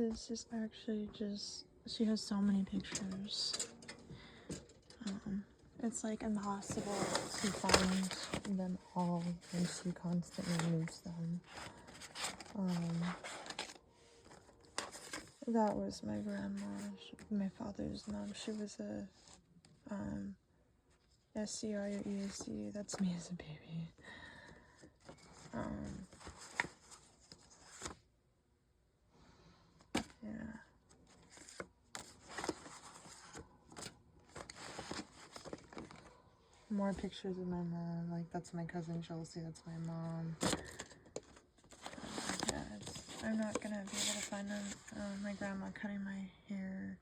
this is actually just, she has so many pictures. It's like impossible to find them all, and she constantly moves them. That was my grandma, my father's mom. She was a SCI or ESC. That's me as a baby. Yeah. More pictures of my mom. Like, that's my cousin Chelsea. That's my mom. Yeah, I'm not gonna be able to find them. My grandma cutting my hair.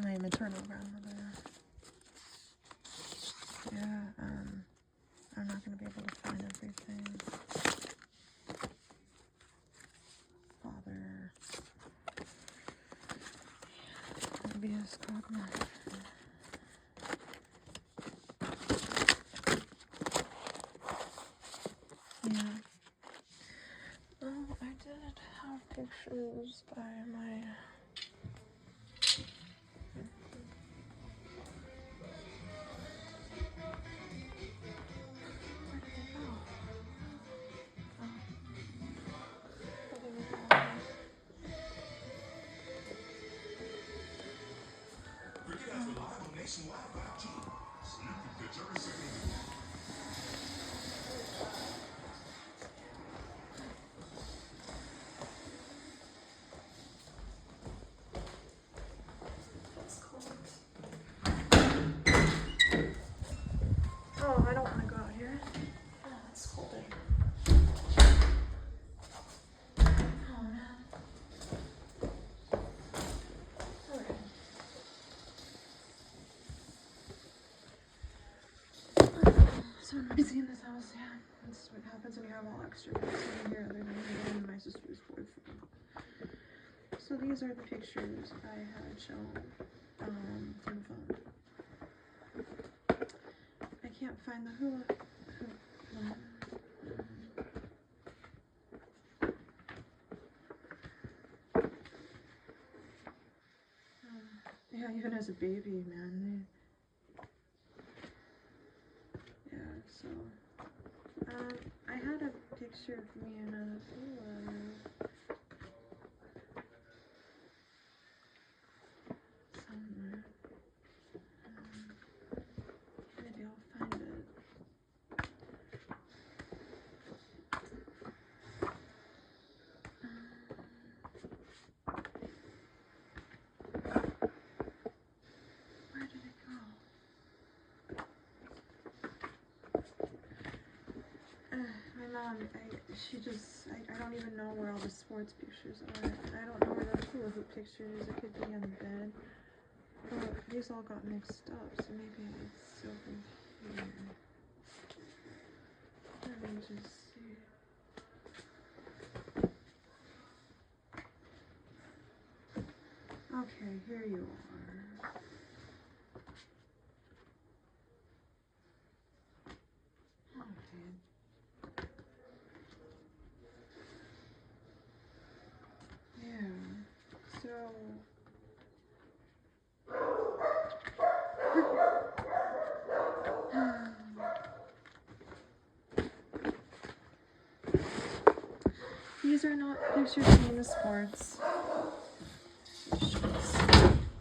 My maternal grandmother. Yeah, I'm not gonna be able to find everything. Father. Maybe it's called my. Yeah. Oh, I did have pictures by my. Where did they go? Oh. Oh, there we go. Oh, I don't want to go out here. Oh, it's colder. Oh, man. Okay. So noisy in this house, yeah. That's what happens when you have all extra guys in here other than me and my sister's boyfriend. So these are the pictures I had shown from the phone. I can't find the hula one. Yeah, even as a baby, man. Yeah, so I had a picture of me in a hula somewhere. Maybe I'll find it. Where did it go? My mom, I don't even know where all the sports pictures are. I don't know where the hula hoop picture is. It could be on the bed. Oh, these all got mixed up, so maybe it's over here. Let me just see. Okay, here you are. Okay. Yeah. So these are not pictures of me in the sports.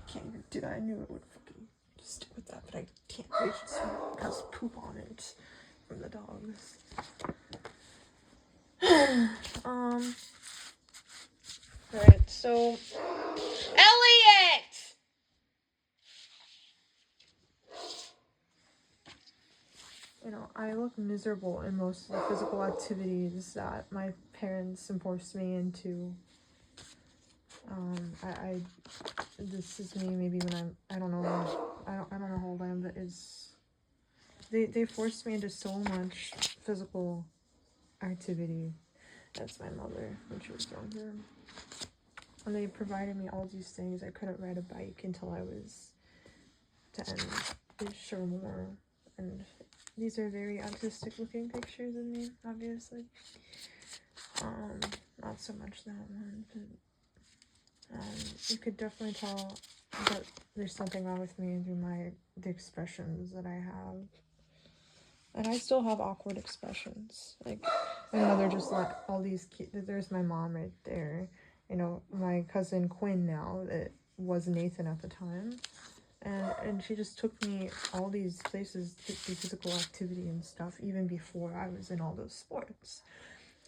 Can't even do that. I knew it would fucking stick with that, but I can't. It just has poop on it from the dogs. Right, so Elliot! You know, I look miserable in most of the physical activities that my parents forced me into. This is me maybe when I don't know how old I am, but they forced me into so much physical activity. That's my mother when she was younger. And they provided me all these things. I couldn't ride a bike until I was 10-ish or more. And these are very autistic looking pictures of me, obviously. not so much that one, but you could definitely tell that there's something wrong with me through the expressions that I have. And I still have awkward expressions. Like, I know they're just like all these there's my mom right there. You know, my cousin Quinn now, it was Nathan at the time. And she just took me all these places to do physical activity and stuff, even before I was in all those sports.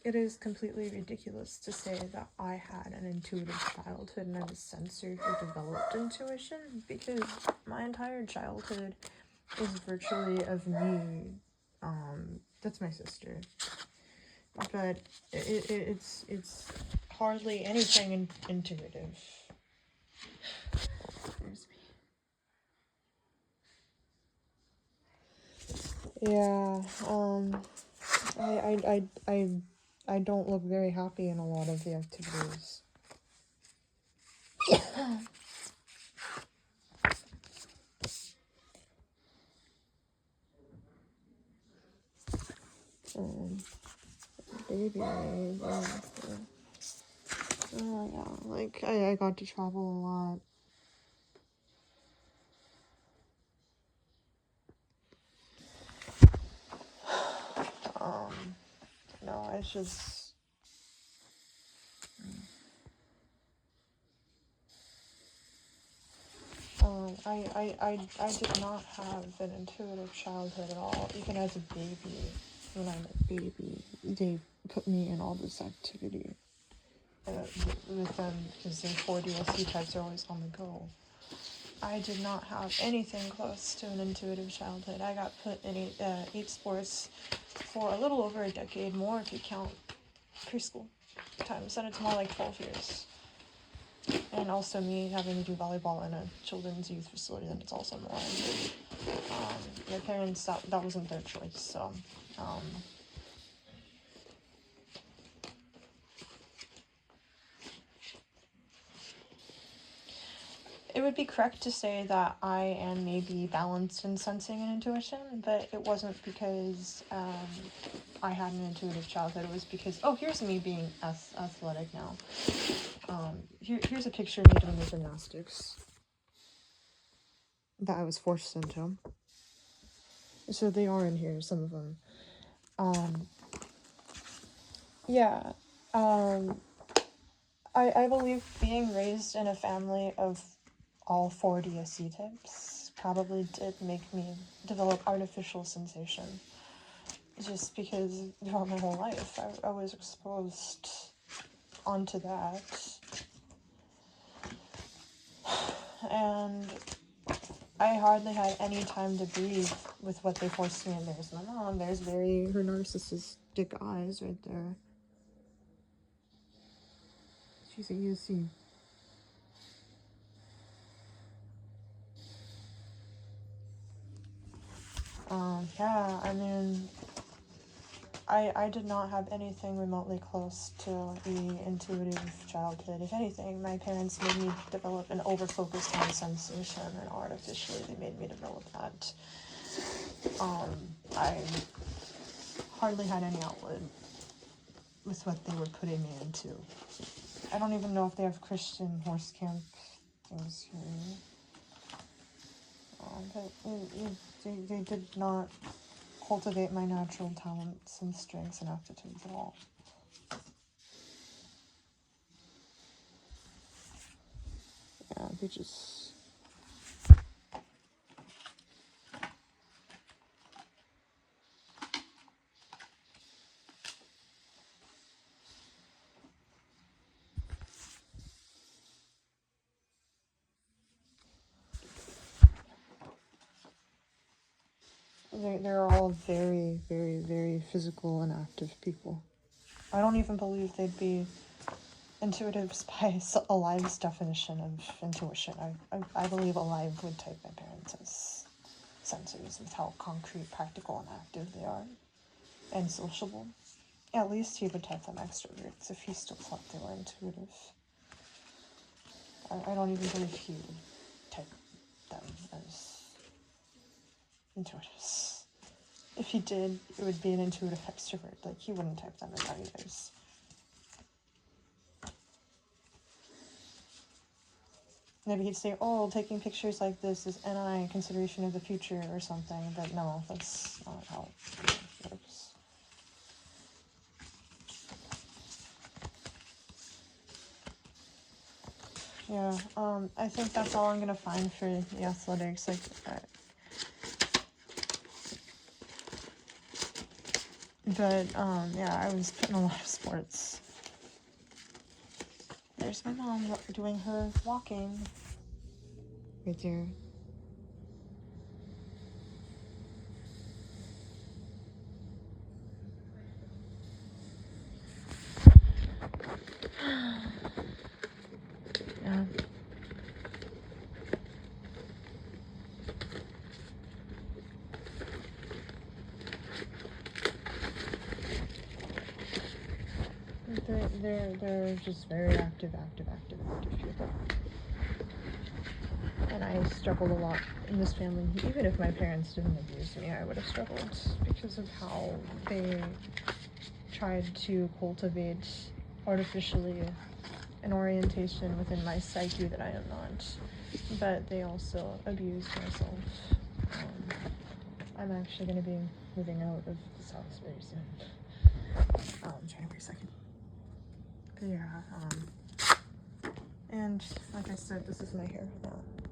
It is completely ridiculous to say that I had an intuitive childhood and I was censored who developed intuition, because my entire childhood is virtually of me. That's my sister. But it's hardly anything intuitive. There's me. Yeah, I don't look very happy in a lot of the activities. Baby, oh yeah, like I got to travel a lot. No, it's just I did not have an intuitive childhood at all. Even as a baby, when I'm a baby, they put me in all this activity with them, because their 4DSC types are always on the go. I did not have anything close to an intuitive childhood. I got put in 8 sports for a little over a decade, more if you count preschool times, and it's more like 12 years. And also me having to do volleyball in a children's youth facility, then it's also more. My parents, that wasn't their choice, so it would be correct to say that I am maybe balanced in sensing and intuition, but it wasn't because I had an intuitive childhood. It was because, here's me being athletic now. Here's a picture of me doing the gymnastics that I was forced into. So they are in here, some of them. Yeah. I believe being raised in a family of all 4 DSC types probably did make me develop artificial sensation. Just because throughout my whole life I was exposed onto that. And I hardly had any time to breathe with what they forced me, and there's my mom. There's her narcissistic eyes right there. She's a UC. Yeah, I mean, I did not have anything remotely close to the intuitive childhood. If anything, my parents made me develop an over-focus on sensation, and artificially they made me develop that. I hardly had any outlet with what they were putting me into. I don't even know if they have Christian horse camp things here. But they did not cultivate my natural talents and strengths and aptitudes at all. Yeah, they just... They're all very, very, very physical and active people. I don't even believe they'd be intuitives by Alive's definition of intuition. I believe Alive would type my parents as sensors with how concrete, practical, and active they are, and sociable. At least he would type them extroverts if he still thought they were intuitive. I don't even believe he would type them as intuitives. If he did, it would be an intuitive extrovert. Like, he wouldn't type them as either. maybe he'd say, oh, taking pictures like this is NI, consideration of the future, or something. But no, that's not how it works. Yeah, I think that's all I'm gonna find for the athletics. Like, but yeah, I was putting a lot of sports. There's my mom doing her walking. Right there. Yeah. They're just very active people. And I struggled a lot in this family. Even if my parents didn't abuse me, I would have struggled because of how they tried to cultivate artificially an orientation within my psyche that I am not. But they also abused myself. I'm actually going to be moving out of this house very soon. Trying to wait a second. But yeah, and like I said, this is my hair now.